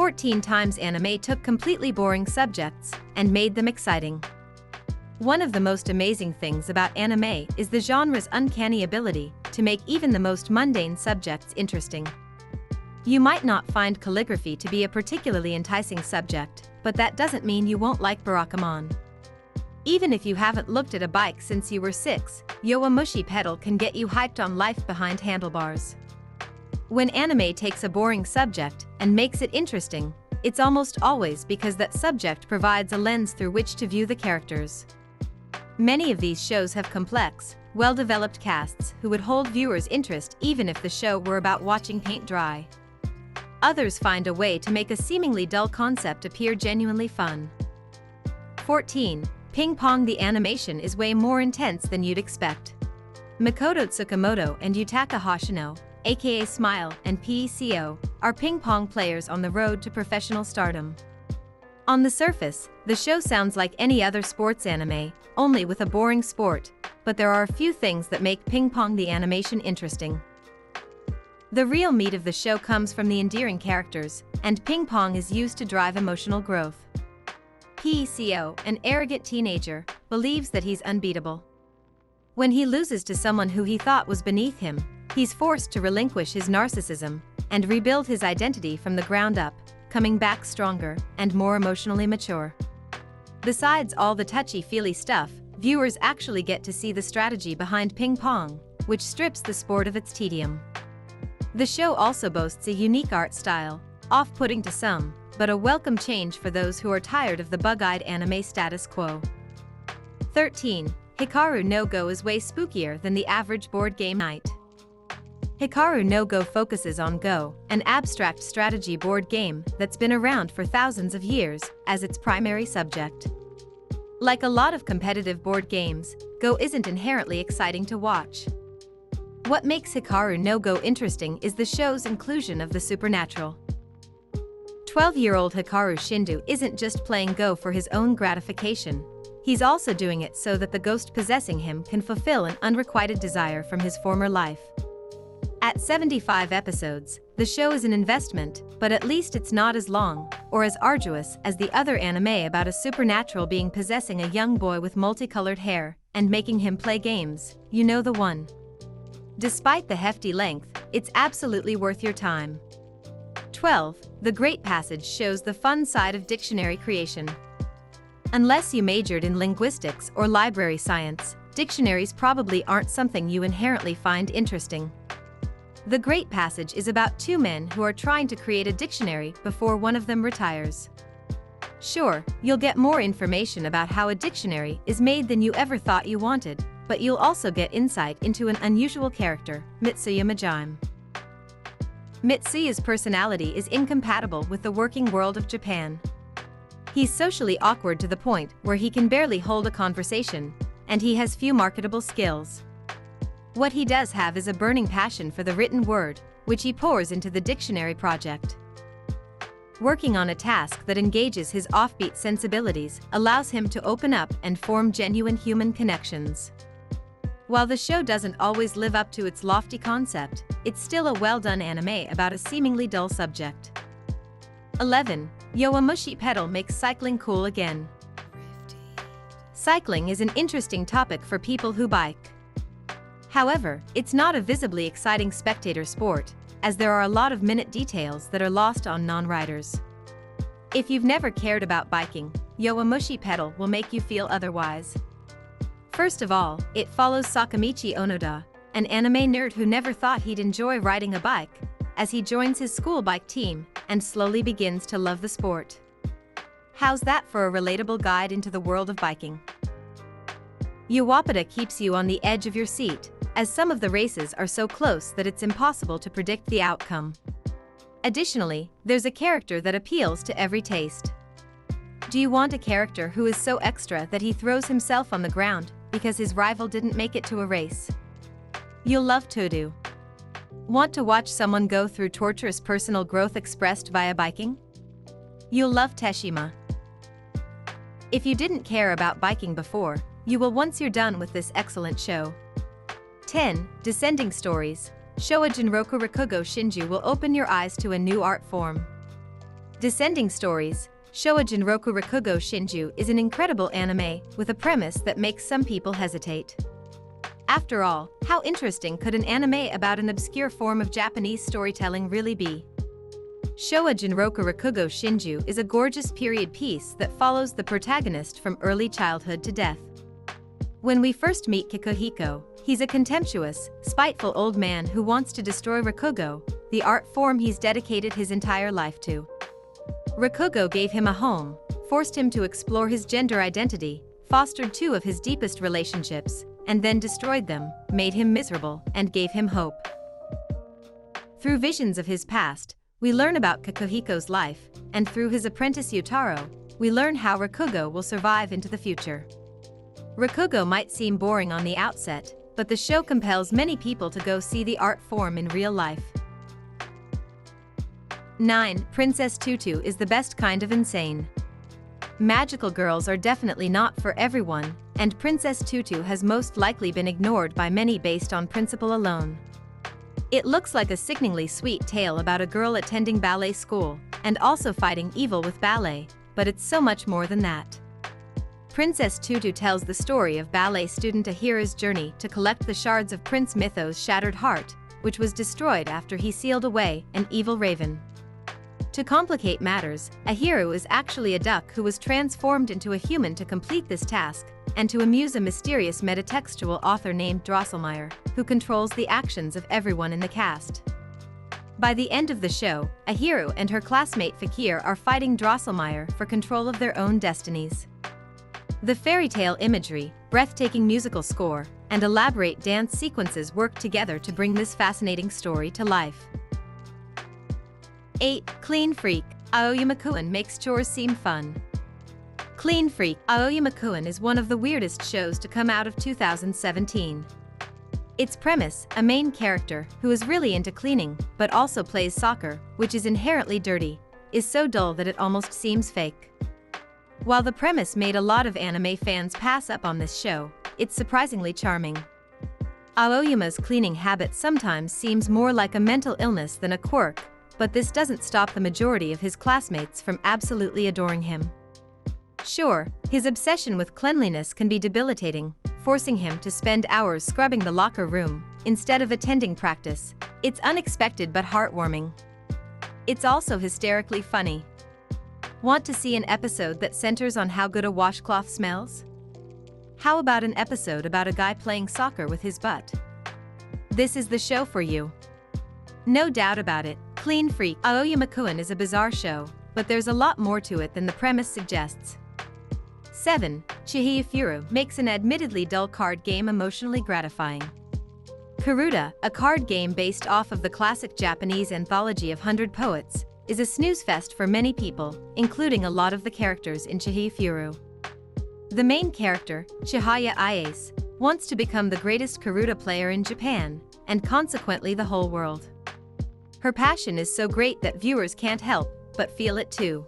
14 times anime took completely boring subjects and made them exciting. One of the most amazing things about anime is the genre's uncanny ability to make even the most mundane subjects interesting. You might not find calligraphy to be a particularly enticing subject, but that doesn't mean you won't like Barakamon. Even if you haven't looked at a bike since you were 6, Yowamushi Pedal can get you hyped on life behind handlebars. When anime takes a boring subject and makes it interesting, it's almost always because that subject provides a lens through which to view the characters. Many of these shows have complex, well-developed casts who would hold viewers' interest even if the show were about watching paint dry. Others find a way to make a seemingly dull concept appear genuinely fun. 14. Ping Pong. The animation is way more intense than you'd expect. Makoto Tsukamoto and Yutaka Hoshino, aka Smile and PCO, are ping pong players on the road to professional stardom. On the surface, the show sounds like any other sports anime, only with a boring sport, but there are a few things that make Ping Pong the animation interesting. The real meat of the show comes from the endearing characters, and Ping Pong is used to drive emotional growth. PCO, an arrogant teenager, believes that he's unbeatable. When he loses to someone who he thought was beneath him, he's forced to relinquish his narcissism and rebuild his identity from the ground up, coming back stronger and more emotionally mature. Besides all the touchy-feely stuff, viewers actually get to see the strategy behind ping pong, which strips the sport of its tedium. The show also boasts a unique art style, off-putting to some, but a welcome change for those who are tired of the bug-eyed anime status quo. 13. Hikaru no Go is way spookier than the average board game night. Hikaru no Go focuses on Go, an abstract strategy board game that's been around for thousands of years, as its primary subject. Like a lot of competitive board games, Go isn't inherently exciting to watch. What makes Hikaru no Go interesting is the show's inclusion of the supernatural. 12-year-old Hikaru Shindu isn't just playing Go for his own gratification. He's also doing it so that the ghost possessing him can fulfill an unrequited desire from his former life. At 75 episodes, the show is an investment, but at least it's not as long or as arduous as the other anime about a supernatural being possessing a young boy with multicolored hair and making him play games. You know the one. Despite the hefty length, it's absolutely worth your time. 12. The Great Passage shows the fun side of dictionary creation. Unless you majored in linguistics or library science, dictionaries probably aren't something you inherently find interesting. The Great Passage is about two men who are trying to create a dictionary before one of them retires. Sure, you'll get more information about how a dictionary is made than you ever thought you wanted, but you'll also get insight into an unusual character, Mitsuya Majin. Mitsuya's personality is incompatible with the working world of Japan. He's socially awkward to the point where he can barely hold a conversation, and he has few marketable skills. What he does have is a burning passion for the written word, which he pours into the dictionary project. Working on a task that engages his offbeat sensibilities allows him to open up and form genuine human connections. While the show doesn't always live up to its lofty concept, it's still a well-done anime about a seemingly dull subject. 11. Yowamushi Pedal makes cycling cool again. Cycling is an interesting topic for people who bike. However, it's not a visibly exciting spectator sport, as there are a lot of minute details that are lost on non-riders. If you've never cared about biking, Yowamushi Pedal will make you feel otherwise. First of all, it follows Sakamichi Onoda, an anime nerd who never thought he'd enjoy riding a bike, as he joins his school bike team and slowly begins to love the sport. How's that for a relatable guide into the world of biking? Yowamushi keeps you on the edge of your seat, as some of the races are so close that it's impossible to predict the outcome. Additionally, there's a character that appeals to every taste. Do you want a character who is so extra that he throws himself on the ground because his rival didn't make it to a race? You'll love Tutu. Want to watch someone go through torturous personal growth expressed via biking? You'll love Teshima. If you didn't care about biking before, you will once you're done with this excellent show. 10. Descending Stories. Showa Jinroku Rakugo Shinju will open your eyes to a new art form. Descending Stories, Showa Jinroku Rakugo Shinju is an incredible anime with a premise that makes some people hesitate. After all, how interesting could an anime about an obscure form of Japanese storytelling really be? Showa Jinroku Rakugo Shinju is a gorgeous period piece that follows the protagonist from early childhood to death. When we first meet Kikuhiko, he's a contemptuous, spiteful old man who wants to destroy Rakugo, the art form he's dedicated his entire life to. Rakugo gave him a home, forced him to explore his gender identity, fostered two of his deepest relationships, and then destroyed them, made him miserable, and gave him hope. Through visions of his past, we learn about Kikuhiko's life, and through his apprentice Yutaro, we learn how Rakugo will survive into the future. Rakugo might seem boring on the outset, but the show compels many people to go see the art form in real life. 9. Princess Tutu is the best kind of insane. Magical girls are definitely not for everyone, and Princess Tutu has most likely been ignored by many based on principle alone. It looks like a sickeningly sweet tale about a girl attending ballet school, and also fighting evil with ballet, but it's so much more than that. Princess Tutu tells the story of ballet student Ahira's journey to collect the shards of Prince Mythos' shattered heart, which was destroyed after he sealed away an evil raven. To complicate matters, Ahiru is actually a duck who was transformed into a human to complete this task, and to amuse a mysterious metatextual author named Drosselmeyer, who controls the actions of everyone in the cast. By the end of the show, Ahiru and her classmate Fakir are fighting Drosselmeyer for control of their own destinies. The fairy tale imagery, breathtaking musical score, and elaborate dance sequences work together to bring this fascinating story to life. 8. Clean Freak, Aoyama-kun makes chores seem fun. Clean Freak, Aoyama-kun is one of the weirdest shows to come out of 2017. Its premise, a main character who is really into cleaning, but also plays soccer, which is inherently dirty, is so dull that it almost seems fake. While the premise made a lot of anime fans pass up on this show, it's surprisingly charming. Aoyama's cleaning habit sometimes seems more like a mental illness than a quirk, but this doesn't stop the majority of his classmates from absolutely adoring him. Sure, his obsession with cleanliness can be debilitating, forcing him to spend hours scrubbing the locker room instead of attending practice. It's unexpected but heartwarming. It's also hysterically funny. Want to see an episode that centers on how good a washcloth smells? How about an episode about a guy playing soccer with his butt? This is the show for you. No doubt about it, Clean Freak, Aoyama-kun is a bizarre show, but there's a lot more to it than the premise suggests. 7. Chihiyafuru makes an admittedly dull card game emotionally gratifying. Karuta, a card game based off of the classic Japanese anthology of 100 Poets, is a snooze fest for many people, including a lot of the characters in Chihiyafuru. The main character, Chihaya Ayase, wants to become the greatest Karuta player in Japan, and consequently the whole world. Her passion is so great that viewers can't help but feel it too.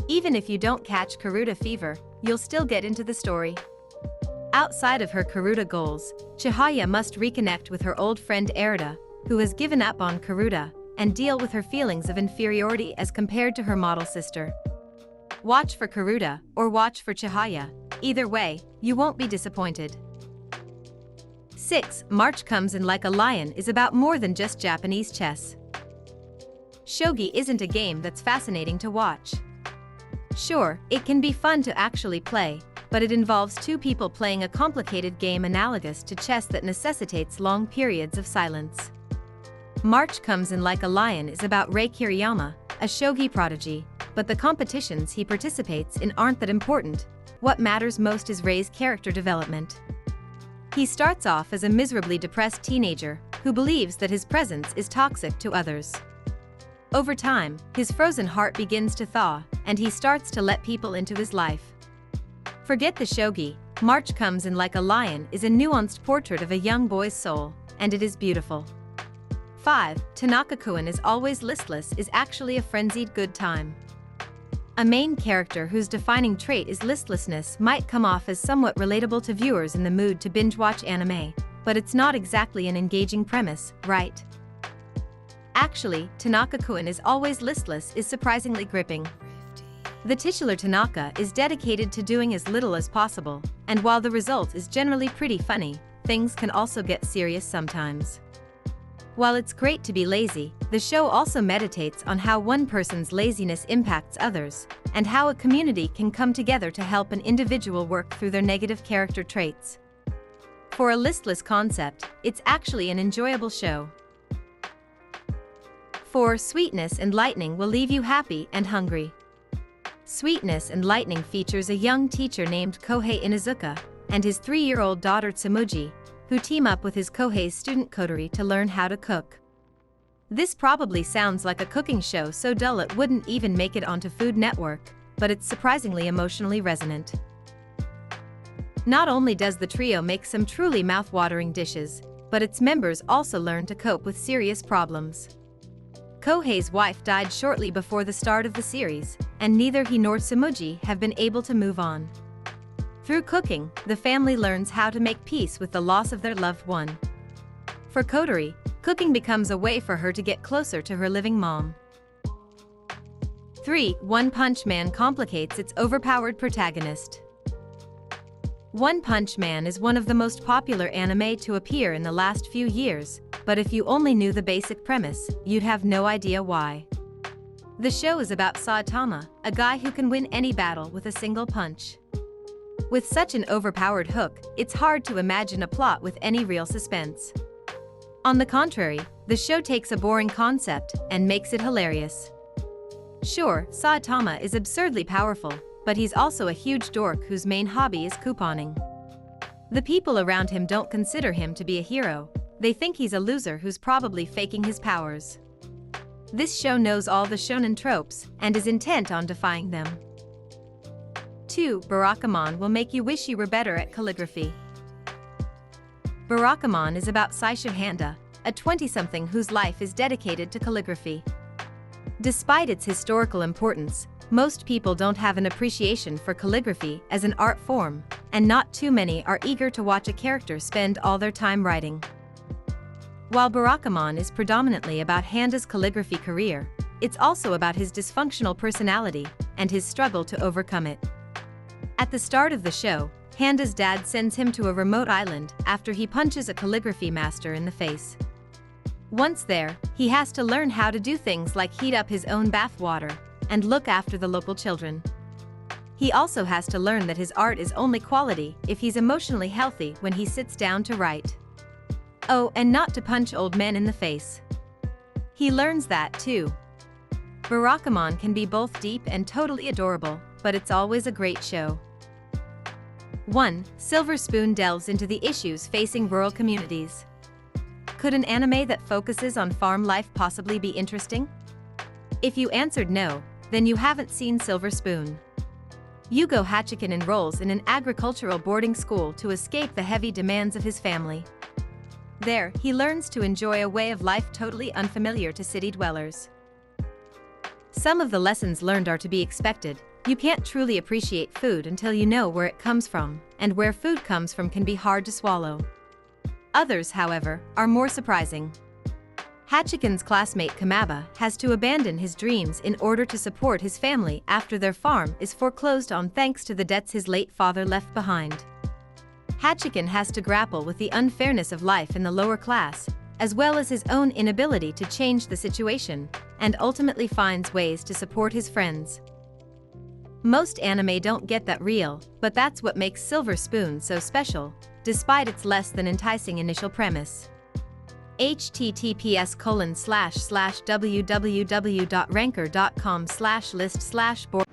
Even if you don't catch Karuta fever, you'll still get into the story. Outside of her Karuta goals, Chihaya must reconnect with her old friend Erida, who has given up on Karuta, and deal with her feelings of inferiority as compared to her model sister. Watch for Karuta, or watch for Chihaya. Either way, you won't be disappointed. 6. March Comes in Like a Lion is about more than just Japanese chess. Shogi isn't a game that's fascinating to watch. Sure, it can be fun to actually play, but it involves two people playing a complicated game analogous to chess that necessitates long periods of silence. March Comes in Like a Lion is about Rei Kiriyama, a shogi prodigy, but the competitions he participates in aren't that important. What matters most is Rei's character development. He starts off as a miserably depressed teenager who believes that his presence is toxic to others. Over time, his frozen heart begins to thaw, and he starts to let people into his life. Forget the shogi, March Comes in Like a Lion is a nuanced portrait of a young boy's soul, and it is beautiful. 5. Tanaka-kun is Always Listless is actually a frenzied good time. A main character whose defining trait is listlessness might come off as somewhat relatable to viewers in the mood to binge-watch anime, but it's not exactly an engaging premise, right? Actually, Tanaka-kun is always listless is surprisingly gripping. The titular Tanaka is dedicated to doing as little as possible, and while the result is generally pretty funny, things can also get serious sometimes. While it's great to be lazy, the show also meditates on how one person's laziness impacts others, and how a community can come together to help an individual work through their negative character traits. For a listless concept, it's actually an enjoyable show. 4. Sweetness and Lightning will leave you happy and hungry. Sweetness and Lightning features a young teacher named Kohei Inuzuka and his 3-year-old daughter Tsumuji, who team up with his Kohei's student Kotori to learn how to cook. This probably sounds like a cooking show so dull it wouldn't even make it onto Food Network, but it's surprisingly emotionally resonant. Not only does the trio make some truly mouth-watering dishes, but its members also learn to cope with serious problems. Kohei's wife died shortly before the start of the series, and neither he nor Tsumuji have been able to move on. Through cooking, the family learns how to make peace with the loss of their loved one. For Kotori, cooking becomes a way for her to get closer to her living mom. 3. One Punch Man complicates its overpowered protagonist. One Punch Man is one of the most popular anime to appear in the last few years, but if you only knew the basic premise, you'd have no idea why. The show is about Saitama, a guy who can win any battle with a single punch. With such an overpowered hook, it's hard to imagine a plot with any real suspense. On the contrary, the show takes a boring concept and makes it hilarious. Sure, Saitama is absurdly powerful, but he's also a huge dork whose main hobby is couponing. The people around him don't consider him to be a hero, they think he's a loser who's probably faking his powers. This show knows all the shonen tropes and is intent on defying them. 2. Barakamon will make you wish you were better at calligraphy. Barakamon is about Saisho Handa, a 20-something whose life is dedicated to calligraphy. Despite its historical importance, most people don't have an appreciation for calligraphy as an art form, and not too many are eager to watch a character spend all their time writing. While Barakamon is predominantly about Handa's calligraphy career, it's also about his dysfunctional personality and his struggle to overcome it. At the start of the show, Handa's dad sends him to a remote island after he punches a calligraphy master in the face. Once there, he has to learn how to do things like heat up his own bath water and look after the local children. He also has to learn that his art is only quality if he's emotionally healthy when he sits down to write. Oh, and not to punch old men in the face. He learns that too. Barakamon can be both deep and totally adorable, but it's always a great show. 1. Silver Spoon delves into the issues facing rural communities. Could an anime that focuses on farm life possibly be interesting? If you answered no, then you haven't seen Silver Spoon. Yugo Hachiken enrolls in an agricultural boarding school to escape the heavy demands of his family. There, he learns to enjoy a way of life totally unfamiliar to city dwellers. Some of the lessons learned are to be expected. You can't truly appreciate food until you know where it comes from, and where food comes from can be hard to swallow. Others, however, are more surprising. Hachiken's classmate Kamaba has to abandon his dreams in order to support his family after their farm is foreclosed on thanks to the debts his late father left behind. Hachiken has to grapple with the unfairness of life in the lower class, as well as his own inability to change the situation, and ultimately finds ways to support his friends. Most anime don't get that real, but that's what makes Silver Spoon so special, despite its less than enticing initial premise. https://www.ranker.com/list/board